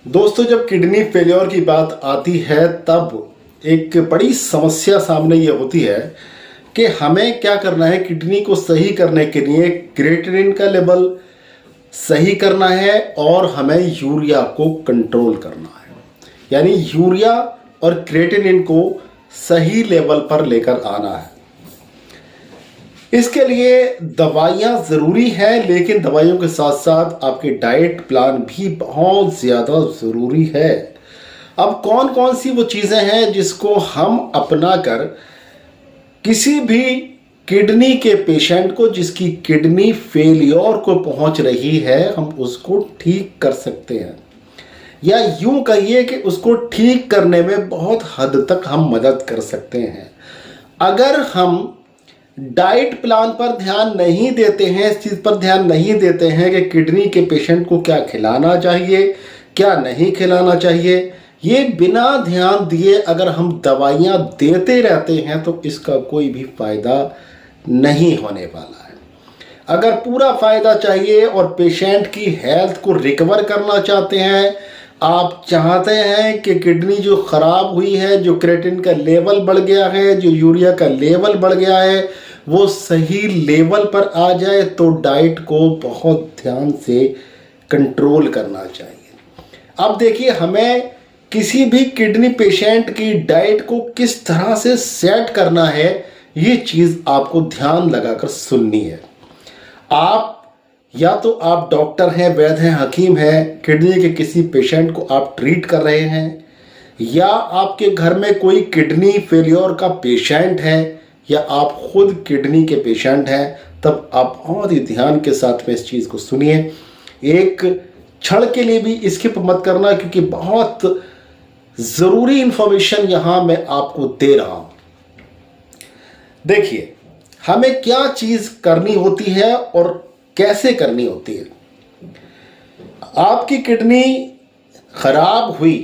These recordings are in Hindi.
दोस्तों, जब किडनी फेलियर की बात आती है तब एक बड़ी समस्या सामने ये होती है कि हमें क्या करना है। किडनी को सही करने के लिए क्रिएटिनिन का लेवल सही करना है और हमें यूरिया को कंट्रोल करना है, यानी यूरिया और क्रिएटिनिन को सही लेवल पर लेकर आना है। इसके लिए दवाइयाँ ज़रूरी हैं, लेकिन दवाइयों के साथ साथ आपके डाइट प्लान भी बहुत ज़्यादा ज़रूरी है। अब कौन कौन सी वो चीज़ें हैं जिसको हम अपना कर किसी भी किडनी के पेशेंट को जिसकी किडनी फेलियर को पहुंच रही है, हम उसको ठीक कर सकते हैं, या यूं कहिए कि उसको ठीक करने में बहुत हद तक हम मदद कर सकते हैं। अगर हम डाइट प्लान पर ध्यान नहीं देते हैं, इस चीज़ पर ध्यान नहीं देते हैं कि किडनी के पेशेंट को क्या खिलाना चाहिए, क्या नहीं खिलाना चाहिए, ये बिना ध्यान दिए अगर हम दवाइयाँ देते रहते हैं तो इसका कोई भी फ़ायदा नहीं होने वाला है। अगर पूरा फ़ायदा चाहिए और पेशेंट की हेल्थ को रिकवर करना चाहते हैं, आप चाहते हैं कि किडनी जो ख़राब हुई है, जो क्रिएटिनिन का लेवल बढ़ गया है, जो यूरिया का लेवल बढ़ गया है, वो सही लेवल पर आ जाए, तो डाइट को बहुत ध्यान से कंट्रोल करना चाहिए। अब देखिए, हमें किसी भी किडनी पेशेंट की डाइट को किस तरह से सेट करना है, ये चीज़ आपको ध्यान लगाकर सुननी है। आप या तो आप डॉक्टर हैं, वैद्य हैं, हकीम हैं, किडनी के किसी पेशेंट को आप ट्रीट कर रहे हैं, या आपके घर में कोई किडनी फेलियर का पेशेंट है, या आप खुद किडनी के पेशेंट हैं, तब आप बहुत ही ध्यान के साथ में इस चीज़ को सुनिए। एक क्षण के लिए भी स्किप मत करना, क्योंकि बहुत ज़रूरी इंफॉर्मेशन यहाँ मैं आपको दे रहा हूँ। देखिए, हमें क्या चीज़ करनी होती है और कैसे करनी होती है। आपकी किडनी खराब हुई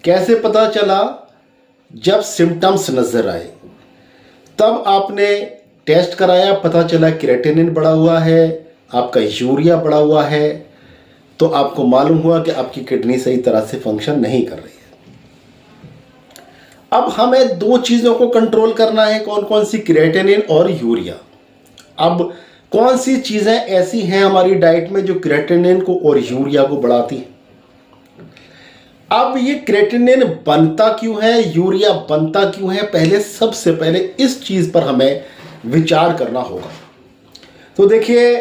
कैसे पता चला? जब सिम्टम्स नज़र आए, तब आपने टेस्ट कराया, पता चला क्रिएटिनिन बढ़ा हुआ है, आपका यूरिया बढ़ा हुआ है, तो आपको मालूम हुआ कि आपकी किडनी सही तरह से फंक्शन नहीं कर रही है। अब हमें दो चीज़ों को कंट्रोल करना है, कौन कौन सी? क्रिएटिनिन और यूरिया। अब कौन सी चीज़ें ऐसी हैं हमारी डाइट में जो क्रिएटिनिन को और यूरिया को बढ़ाती है? अब ये क्रिएटिनिन बनता क्यों है, यूरिया बनता क्यों है, पहले सबसे पहले इस चीज़ पर हमें विचार करना होगा। तो देखिए,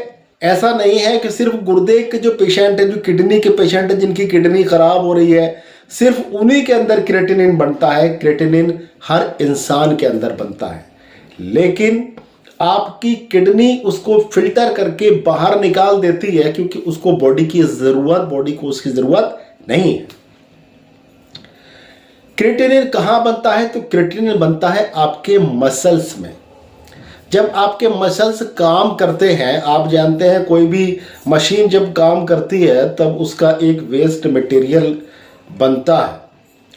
ऐसा नहीं है कि सिर्फ गुर्दे के जो पेशेंट हैं, जो किडनी के पेशेंट हैं, जिनकी किडनी खराब हो रही है, सिर्फ उन्हीं के अंदर क्रिएटिनिन बनता है। क्रिएटिनिन हर इंसान के अंदर बनता है, लेकिन आपकी किडनी उसको फिल्टर करके बाहर निकाल देती है, क्योंकि उसको बॉडी को उसकी ज़रूरत नहीं है। क्रिएटिनिन कहाँ बनता है? तो क्रिएटिनिन बनता है आपके मसल्स में। जब आपके मसल्स काम करते हैं, आप जानते हैं कोई भी मशीन जब काम करती है तब उसका एक वेस्ट मटेरियल बनता है,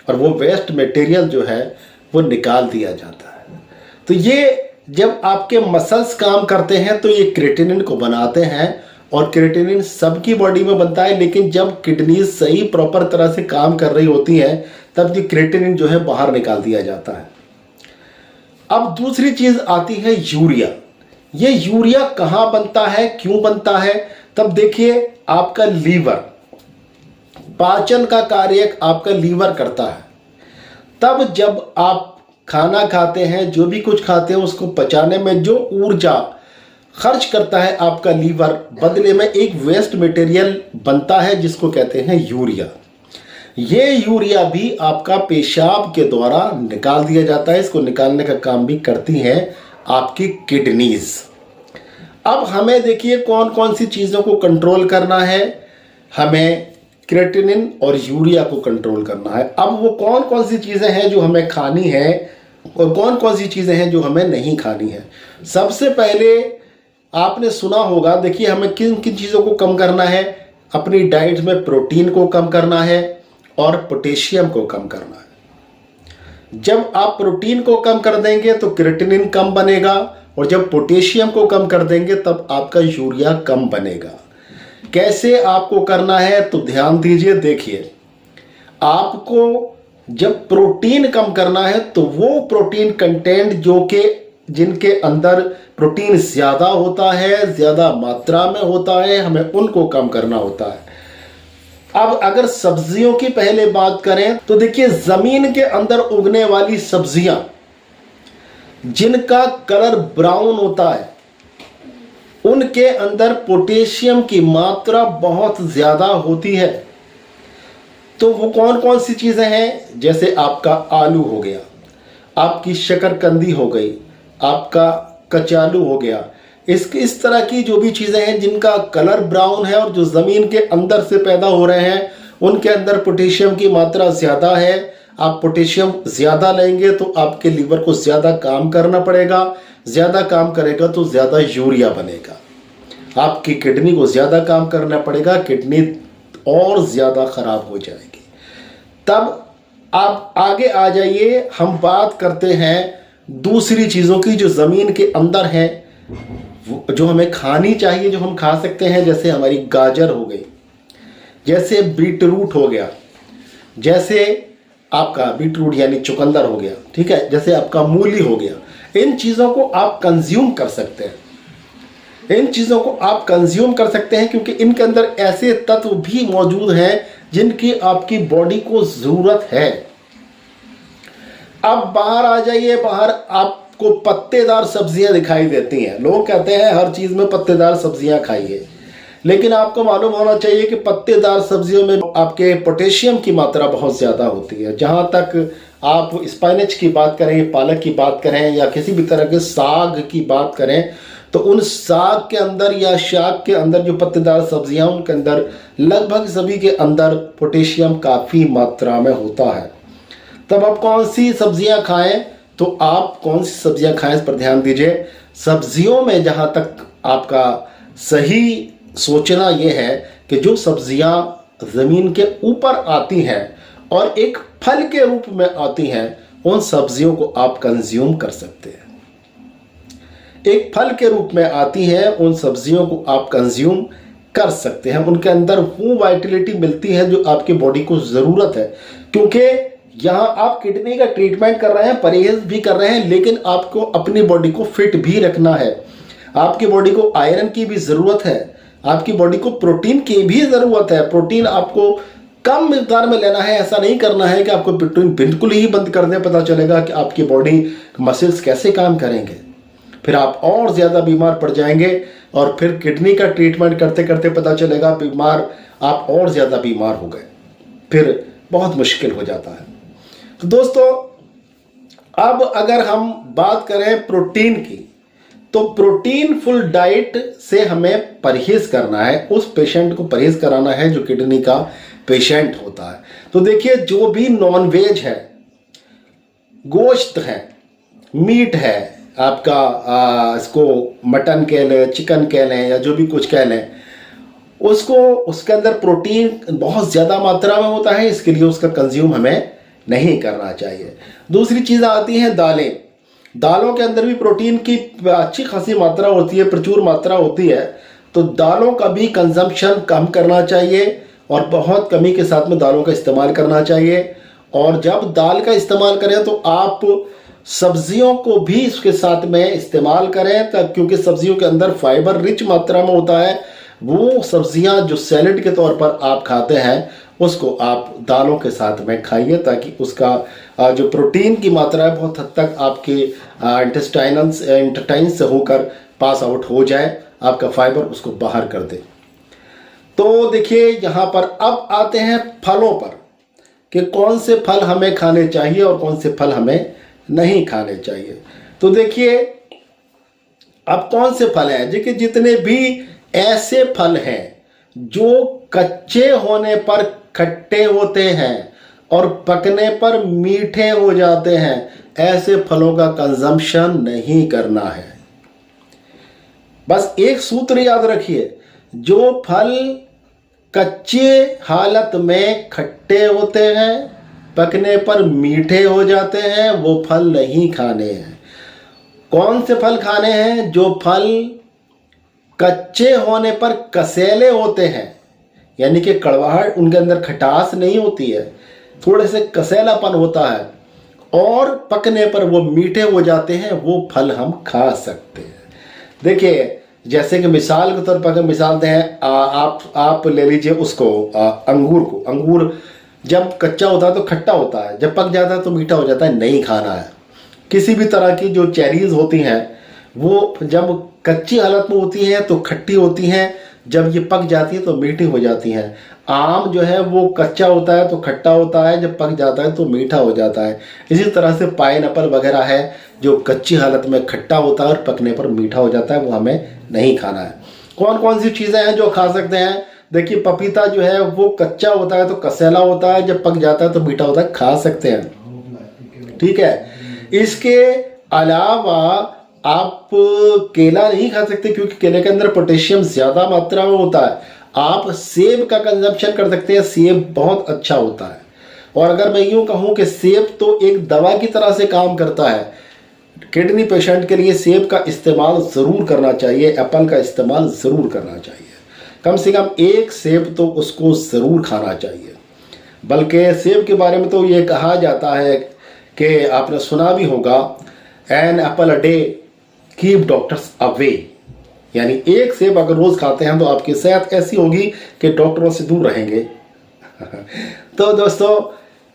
और वो वेस्ट मटेरियल जो है वो निकाल दिया जाता है। तो ये जब आपके मसल्स काम करते हैं तो ये क्रिएटिनिन को बनाते हैं, और क्रिएटिनिन सबकी बॉडी में बनता है, लेकिन जब किडनी सही प्रॉपर तरह से काम कर रही होती है तब ये क्रिएटिनिन जो है बाहर निकाल दिया जाता है। अब दूसरी चीज़ आती है यूरिया। ये यूरिया कहाँ बनता है, क्यों बनता है? तब देखिए, आपका लीवर, पाचन का कार्य आपका लीवर करता है। तब जब आप खाना खाते हैं, जो भी कुछ खाते हैं, उसको पचाने में जो ऊर्जा खर्च करता है आपका लीवर, बदले में एक वेस्ट मटेरियल बनता है जिसको कहते हैं यूरिया। ये यूरिया भी आपका पेशाब के द्वारा निकाल दिया जाता है। इसको निकालने का काम भी करती हैं आपकी किडनीज। अब हमें देखिए कौन कौन सी चीज़ों को कंट्रोल करना है। हमें क्रिएटिनिन और यूरिया को कंट्रोल करना है। अब वो कौन कौन सी चीज़ें हैं जो हमें खानी है और कौन कौन सी चीज़ें हैं जो हमें नहीं खानी है। सबसे पहले आपने सुना होगा, देखिए, हमें किन किन चीज़ों को कम करना है अपनी डाइट में। प्रोटीन को कम करना है और पोटेशियम को कम करना है। जब आप प्रोटीन को कम कर देंगे तो क्रिएटिनिन कम बनेगा, और जब पोटेशियम को कम कर देंगे तब आपका यूरिया कम बनेगा। कैसे आपको करना है तो ध्यान दीजिए। देखिए, आपको जब प्रोटीन कम करना है तो वो प्रोटीन कंटेंट जो कि जिनके अंदर प्रोटीन ज़्यादा होता है, ज़्यादा मात्रा में होता है, हमें उनको कम करना होता है। अब अगर सब्जियों की पहले बात करें तो देखिए, ज़मीन के अंदर उगने वाली सब्जियां जिनका कलर ब्राउन होता है उनके अंदर पोटेशियम की मात्रा बहुत ज़्यादा होती है। तो वो कौन कौन सी चीज़ें हैं? जैसे आपका आलू हो गया, आपकी शकरकंदी हो गई, आपका कचालू हो गया। इस तरह की जो भी चीज़ें हैं जिनका कलर ब्राउन है और जो ज़मीन के अंदर से पैदा हो रहे हैं उनके अंदर पोटेशियम की मात्रा ज़्यादा है। आप पोटेशियम ज़्यादा लेंगे तो आपके लीवर को ज़्यादा काम करना पड़ेगा, ज़्यादा काम करेगा तो ज़्यादा यूरिया बनेगा। आपकी किडनी को ज़्यादा काम करना पड़ेगा, किडनी और ज़्यादा ख़राब हो जाएगी। तब आप आगे आ जाइए, हम बात करते हैं दूसरी चीज़ों की जो ज़मीन के अंदर हैं, जो हमें खानी चाहिए, जो हम खा सकते हैं। जैसे हमारी गाजर हो गई, जैसे बीटरूट हो गया, जैसे आपका बीटरूट यानी चुकंदर हो गया, ठीक है, जैसे आपका मूली हो गया। इन चीज़ों को आप कंज्यूम कर सकते हैं, इन चीज़ों को आप कंज्यूम कर सकते हैं क्योंकि इनके अंदर ऐसे तत्व भी मौजूद हैं जिनकी आपकी बॉडी को ज़रूरत है। अब बाहर आ जाइए, बाहर आपको पत्तेदार सब्जियां दिखाई देती हैं। लोग कहते हैं हर चीज़ में पत्तेदार सब्जियां खाइए, लेकिन आपको मालूम होना चाहिए कि पत्तेदार सब्जियों में आपके पोटेशियम की मात्रा बहुत ज़्यादा होती है। जहाँ तक आप स्पाइनच की बात करें, पालक की बात करें या किसी भी तरह के साग की बात करें तो उन साग के अंदर या शाक के अंदर जो पत्तेदार सब्जियां उनके अंदर लगभग सभी के अंदर पोटेशियम काफ़ी मात्रा में होता है। तब आप कौन सी सब्जियां खाएं? तो आप कौन सी सब्जियां खाएं इस पर ध्यान दीजिए। सब्जियों में जहां तक आपका सही सोचना यह है कि जो सब्जियां ज़मीन के ऊपर आती हैं और एक फल के रूप में आती हैं, उन सब्जियों को आप कंज्यूम कर सकते हैं। एक फल के रूप में आती हैं, उन सब्जियों को आप कंज्यूम कर सकते हैं। उनके अंदर वो वाइटलिटी मिलती है जो आपकी बॉडी को ज़रूरत है, क्योंकि यहाँ आप किडनी का ट्रीटमेंट कर रहे हैं, परहेज भी कर रहे हैं, लेकिन आपको अपनी बॉडी को फिट भी रखना है। आपकी बॉडी को आयरन की भी ज़रूरत है, आपकी बॉडी को प्रोटीन की भी ज़रूरत है। प्रोटीन आपको कम मिकदार में लेना है, ऐसा नहीं करना है कि आपको प्रोटीन बिल्कुल ही बंद कर दें। पता चलेगा कि आपकी बॉडी मसल्स कैसे काम करेंगे, फिर आप और ज़्यादा बीमार पड़ जाएंगे और फिर किडनी का ट्रीटमेंट करते करते पता चलेगा आप और ज़्यादा बीमार हो गए, फिर बहुत मुश्किल हो जाता है। तो दोस्तों, अब अगर हम बात करें प्रोटीन की, तो प्रोटीन फुल डाइट से हमें परहेज करना है। उस पेशेंट को परहेज कराना है जो किडनी का पेशेंट होता है। तो देखिए, जो भी नॉन वेज है, गोश्त है, मीट है, आपका इसको मटन कह लें, चिकन कह लें या जो भी कुछ कह लें, उसके अंदर प्रोटीन बहुत ज़्यादा मात्रा में होता है, इसके लिए उसका कंज्यूम हमें नहीं करना चाहिए। दूसरी चीज़ आती हैं दालें। दालों के अंदर भी प्रोटीन की अच्छी खासी मात्रा होती है, प्रचुर मात्रा होती है। तो दालों का भी कंजम्पशन कम करना चाहिए और बहुत कमी के साथ में दालों का इस्तेमाल करना चाहिए। और जब दाल का इस्तेमाल करें तो आप सब्जियों को भी इसके साथ में इस्तेमाल करें, तब क्योंकि सब्जियों के अंदर फाइबर रिच मात्रा में होता है। वो सब्जियां जो सैलेड के तौर पर आप खाते हैं, उसको आप दालों के साथ में खाइए, ताकि उसका जो प्रोटीन की मात्रा है बहुत हद तक आपके इंटेस्टाइन्स से होकर पास आउट हो जाए, आपका फाइबर उसको बाहर कर दे। तो देखिए, यहाँ पर अब आते हैं फलों पर कि कौन से फल हमें खाने चाहिए और कौन से फल हमें नहीं खाने चाहिए। तो देखिए, अब कौन से फल हैं? देखिए, जितने भी ऐसे फल हैं जो कच्चे होने पर खट्टे होते हैं और पकने पर मीठे हो जाते हैं, ऐसे फलों का कंजम्पशन नहीं करना है। बस एक सूत्र याद रखिए, जो फल कच्चे हालत में खट्टे होते हैं, पकने पर मीठे हो जाते हैं, वो फल नहीं खाने हैं। कौन से फल खाने हैं? जो फल कच्चे होने पर कसेले होते हैं, यानी कि कड़वाहट, उनके अंदर खटास नहीं होती है, थोड़े से कसेलापन होता है, और पकने पर वो मीठे हो जाते हैं, वो फल हम खा सकते हैं। देखिए, जैसे कि मिसाल के तौर पर अगर मिसाल दें, आप ले लीजिए उसको, अंगूर को। अंगूर जब कच्चा होता है तो खट्टा होता है, जब पक जाता है तो मीठा हो जाता है, नहीं खाना है। किसी भी तरह की जो चेरीज होती हैं वो जब कच्ची हालत में होती हैं तो खट्टी होती हैं, जब ये पक जाती है तो मीठी हो जाती हैं। आम जो है वो कच्चा होता है तो खट्टा होता है, जब पक जाता है तो मीठा हो जाता है। इसी तरह से पाइनएप्पल वगैरह है जो कच्ची हालत में खट्टा होता है और पकने पर मीठा हो जाता है, वो हमें नहीं खाना है। कौन कौन सी चीज़ें हैं जो खा सकते हैं? देखिए, पपीता जो है वो कच्चा होता है तो कसेला होता है, जब पक जाता है तो मीठा होता है, खा सकते हैं। ठीक है। इसके अलावा आप केला नहीं खा सकते क्योंकि केले के अंदर पोटेशियम ज्यादा मात्रा में होता है। आप सेब का कंजम्पशन कर सकते हैं, सेब बहुत अच्छा होता है। और अगर मैं यूं कहूं कि सेब तो एक दवा की तरह से काम करता है, किडनी पेशेंट के लिए सेब का इस्तेमाल ज़रूर करना चाहिए, एप्पल का इस्तेमाल ज़रूर करना चाहिए। कम से कम एक सेब तो उसको ज़रूर खाना चाहिए। बल्कि सेब के बारे में तो ये कहा जाता है कि आपने सुना भी होगा, an apple a day keep doctors away, यानी एक सेब अगर रोज़ खाते हैं तो आपकी सेहत ऐसी होगी कि डॉक्टरों से दूर रहेंगे। तो दोस्तों,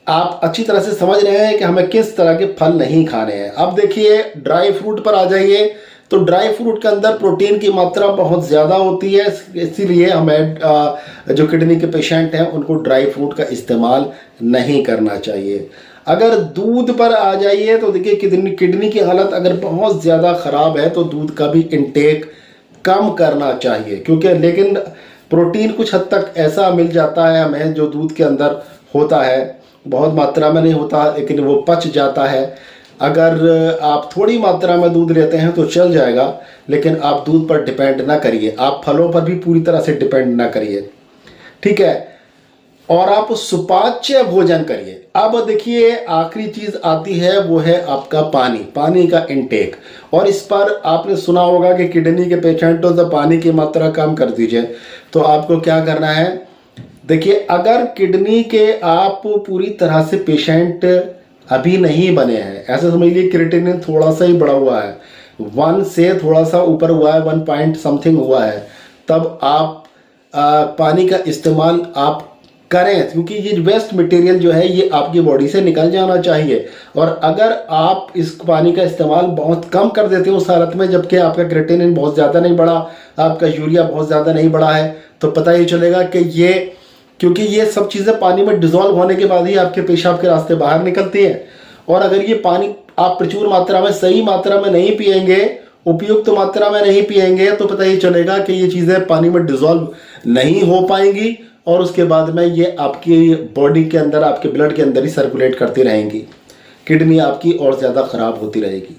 आप अच्छी तरह से समझ रहे हैं कि हमें किस तरह के फल नहीं खाने हैं। अब देखिए, ड्राई फ्रूट पर आ जाइए। तो ड्राई फ्रूट के अंदर प्रोटीन की मात्रा बहुत ज़्यादा होती है, इसीलिए हमें जो किडनी के पेशेंट हैं उनको ड्राई फ्रूट का इस्तेमाल नहीं करना चाहिए। अगर दूध पर आ जाइए तो देखिए, किडनी की हालत अगर बहुत ज़्यादा ख़राब है तो दूध का भी इंटेक कम करना चाहिए, क्योंकि लेकिन प्रोटीन कुछ हद तक ऐसा मिल जाता है हमें जो दूध के अंदर होता है, बहुत मात्रा में नहीं होता लेकिन वो पच जाता है। अगर आप थोड़ी मात्रा में दूध लेते हैं तो चल जाएगा, लेकिन आप दूध पर डिपेंड ना करिए, आप फलों पर भी पूरी तरह से डिपेंड ना करिए। ठीक है। और आप सुपाच्य भोजन करिए। अब देखिए, आखिरी चीज आती है वो है आपका पानी, पानी का इंटेक। और इस पर आपने सुना होगा कि किडनी के पेशेंटों से पानी की मात्रा कम कर दीजिए। तो आपको क्या करना है? देखिए, अगर किडनी के आप पूरी तरह से पेशेंट अभी नहीं बने हैं, ऐसे समझ लीजिए क्रिएटिनिन थोड़ा सा ही बढ़ा हुआ है, 1 से थोड़ा सा ऊपर हुआ है, 1 पॉइंट समथिंग हुआ है, तब आप पानी का इस्तेमाल आप करें, क्योंकि ये वेस्ट मटेरियल जो है ये आपकी बॉडी से निकल जाना चाहिए। और अगर आप इस पानी का इस्तेमाल बहुत कम कर देते हो उस हालत में जबकि आपका क्रिएटिनिन बहुत ज़्यादा नहीं बढ़ा, आपका यूरिया बहुत ज़्यादा नहीं बढ़ा है, तो पता ही चलेगा कि ये, क्योंकि ये सब चीज़ें पानी में डिजोल्व होने के बाद ही आपके पेशाब के रास्ते बाहर निकलती हैं। और अगर ये पानी आप प्रचुर मात्रा में, सही मात्रा में नहीं पिएंगे, उपयुक्त मात्रा में नहीं पिएंगे, तो पता ही चलेगा कि ये चीज़ें पानी में डिजोल्व नहीं हो पाएंगी और उसके बाद में ये आपकी बॉडी के अंदर, आपके ब्लड के अंदर ही सर्कुलेट करती रहेंगी, किडनी आपकी और ज़्यादा ख़राब होती रहेगी।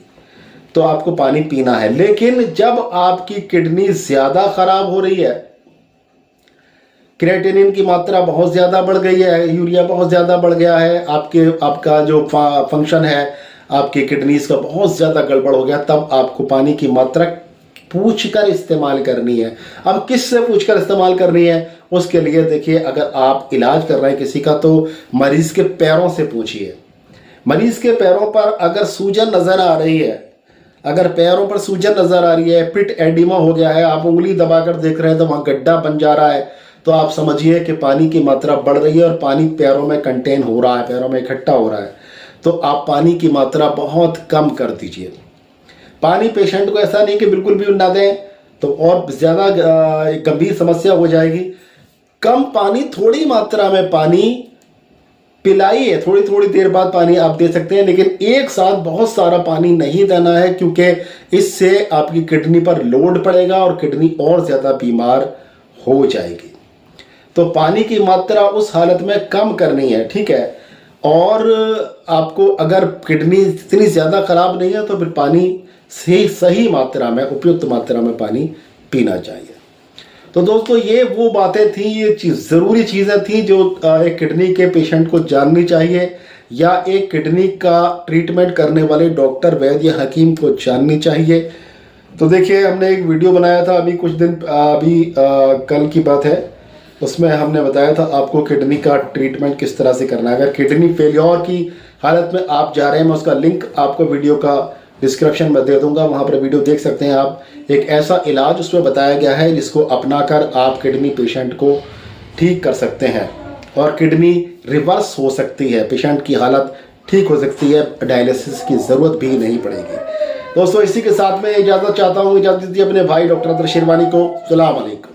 तो आपको पानी पीना है। लेकिन जब आपकी किडनी ज़्यादा ख़राब हो रही है, क्रिएटिनिन की मात्रा बहुत ज़्यादा बढ़ गई है, यूरिया बहुत ज़्यादा बढ़ गया है, आपका जो फंक्शन है आपकी किडनीज का बहुत ज़्यादा गड़बड़ हो गया, तब आपको पानी की मात्रा पूछकर इस्तेमाल करनी है। अब किससे पूछकर इस्तेमाल करनी है? उसके लिए देखिए, अगर आप इलाज कर रहे हैं किसी का तो मरीज के पैरों से पूछिए। मरीज के पैरों पर अगर सूजन नज़र आ रही है, अगर पैरों पर सूजन नज़र आ रही है, पिट एडिमा हो गया है, आप उंगली दबाकर देख रहे हैं तो वहाँ गड्ढा बन जा रहा है, तो आप समझिए कि पानी की मात्रा बढ़ रही है और पानी पैरों में कंटेन हो रहा है, पैरों में इकट्ठा हो रहा है। तो आप पानी की मात्रा बहुत कम कर दीजिए। पानी पेशेंट को ऐसा नहीं कि बिल्कुल भी ना दें, तो और ज़्यादा गंभीर समस्या हो जाएगी। कम पानी, थोड़ी मात्रा में पानी पिलाइए, थोड़ी थोड़ी देर बाद पानी आप दे सकते हैं, लेकिन एक साथ बहुत सारा पानी नहीं देना है, क्योंकि इससे आपकी किडनी पर लोड पड़ेगा और किडनी और ज़्यादा बीमार हो जाएगी। तो पानी की मात्रा उस हालत में कम करनी है। ठीक है। और आपको अगर किडनी इतनी ज़्यादा ख़राब नहीं है तो फिर पानी सही मात्रा में, उपयुक्त मात्रा में पानी पीना चाहिए। तो दोस्तों, ये वो बातें थी, ये ज़रूरी चीज़ें थी जो एक किडनी के पेशेंट को जाननी चाहिए, या एक किडनी का ट्रीटमेंट करने वाले डॉक्टर, वैद्य या हकीम को जाननी चाहिए। तो देखिए, हमने एक वीडियो बनाया था अभी कुछ दिन कल की बात है, उसमें हमने बताया था आपको किडनी का ट्रीटमेंट किस तरह से करना है। अगर किडनी फेलियर की हालत में आप जा रहे हैं, मैं उसका लिंक आपको वीडियो का डिस्क्रिप्शन में दे दूंगा, वहां पर वीडियो देख सकते हैं आप। एक ऐसा इलाज उसमें बताया गया है जिसको अपनाकर आप किडनी पेशेंट को ठीक कर सकते हैं और किडनी रिवर्स हो सकती है, पेशेंट की हालत ठीक हो सकती है, डायलिसिस की ज़रूरत भी नहीं पड़ेगी। दोस्तों, इसी के साथ मैं इजाज़त चाहता हूँ, इजाज़त दीजिए अपने भाई डॉक्टर अतर शेरवानी को। सलाम अलैकुम।